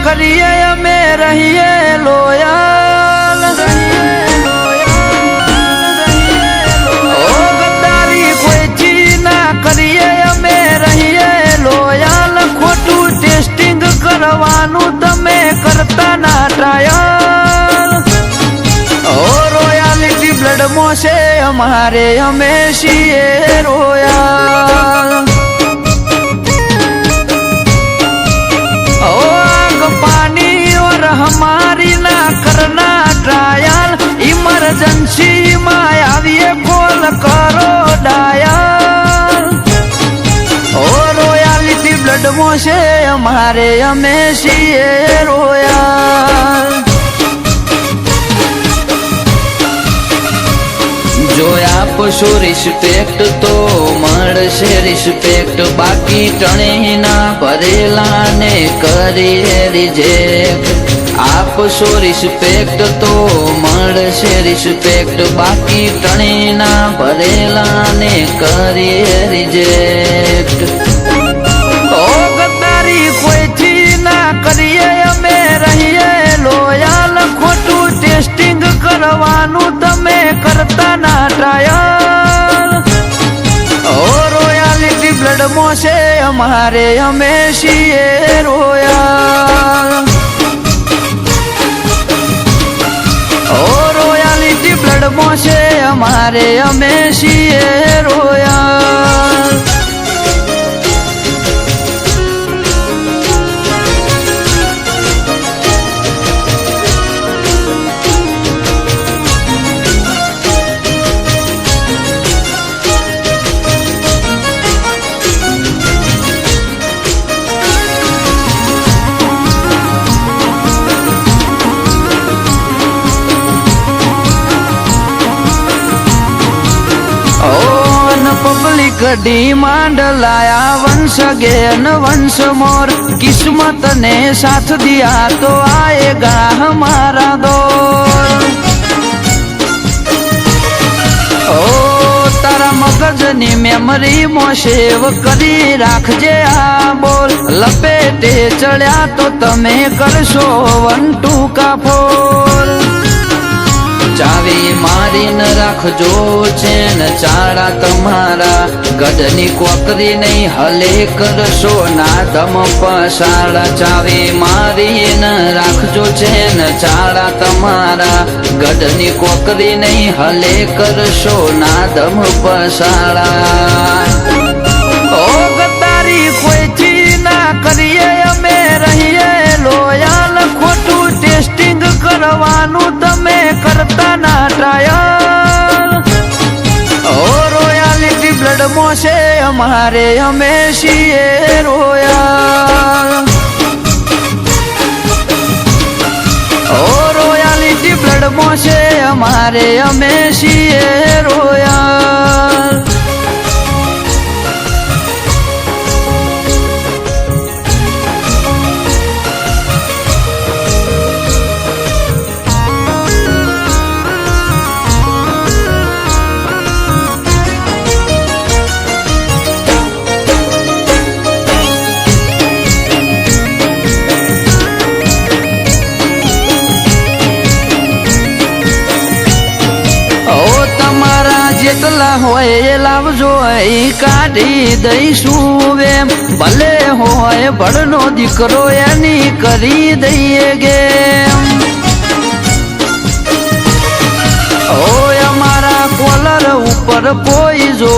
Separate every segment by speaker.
Speaker 1: કરીએ અમે રહીએ લોયલ, ઓ ગદ્દારી કોઈથી ના કરીએ અમે રહીએ લોયલ. ખોટું ટેસ્ટિંગ કરવાનું તમે કરતા ના ટ્રાયલ. ઓ રોયાલિટી બ્લડમાં છે અમારે, અમે છીએ રોયલ. हमारी ना करना ट्रायल, इमरजेंसी में आविए कॉल करो डायल. ओ रोयालिटी ब्लड में से हमारे, हमें છીએ रोयल. જો આપશો રિસ્પેક્ટ તો મળશે રિસ્પેક્ટ, બાકી ટણે ના ભરેલા ને કરીએ રિજેક્ટ. આપશો રિસ્પેક્ટ તો મળશે રિસ્પેક્ટ, બાકી ટણે ના ભરેલા ને કરીએ રિજેક્ટ. ઓ ગદ્દારી કોઈથી ના કરીએ અમે રહીએ લોયલ. ખોટું ટેસ્ટિંગ કરવાનું તમે કરતા ના ટ્રાયલ. ઓ રોયાલિટી બ્લડમાં છે અમારે, અમે છીએ રોયલ. ઓ રોયાલિટી બ્લડમાં છે અમારે, અમે છીએ રોયલ. पब्लिक डिमांड लाया वंश अगेन वंश मोर. किस्मत ने साथ दिया तो आएगा हमारा दौर. ओ तारा मगजनी मेमरी में सेव करी राखजे आ बोल. लपेटे चढ़्या तो तमे करशो 1 2 का फोल. ચાવી મારીને રાખજો છે ને ચાળા તમારા, ગઢની કોકરી નહીં હલે કરશો ના ધમ પસાડા. ચાવી મારીને રાખજો છે ને ચાળા તમારા, ગઢની કોકરી નહીં હલે કરશો ના ધમ પસાડા. ઓ ગદ્દારી કોઈથી ના કરીએ અમે રહીએ લોયલ. ખોટું ટેસ્ટિંગ કરવાનું તમે કરતા ના ટ્રાયલ. ઓ રોયાલિટી બ્લડમાં છે અમારે, અમે છીએ રોયલ. ઓ રોયાલિટી બ્લડમાં છે અમારે, અમે છીએ રોયલ. જેટલા હોય એ લાવજો, એ કાઢી દઈશું એમ. ભલે હોય ભળનો દીકરો એની કરી દઈએ ગેમ. ઓય અમારા કોલર ઉપર કોઈ જો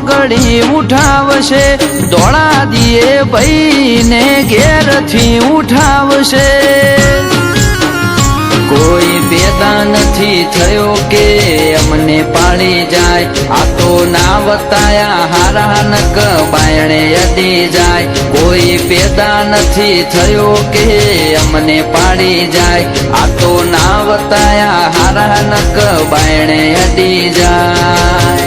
Speaker 1: ગળી ઉઠાવશે, દોડા દીએ ભાઈને ઘેરથી ઉઠાવશે. કોઈ પેદા નથી થયો કે અમને પાળી જાય આ તો ના વતાયા હારા નક બાયણે અડી જાય કોઈ પેદા નથી થયો કે અમને પાળી જાય આ તો ના વતાયા હારા નક બાયણે અડી જાય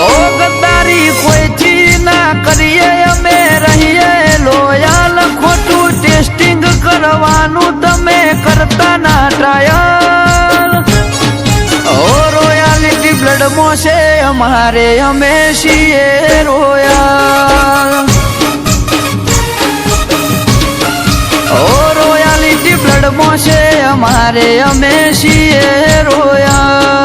Speaker 1: ઓ ગદ્દારી કોઈથી ના કરીએ અમે રહીએ લોયાલ ખોટું ટેસ્ટિંગ કરવાનું તમે કરતા ના ટ્રાયલ ઓ રોયાલિટી બ્લડ મોસે અમારે અમે છીએ રોયાલ ઓ રોયાલિટી બ્લડ મોસે અમારે અમે છીએ રોયાલ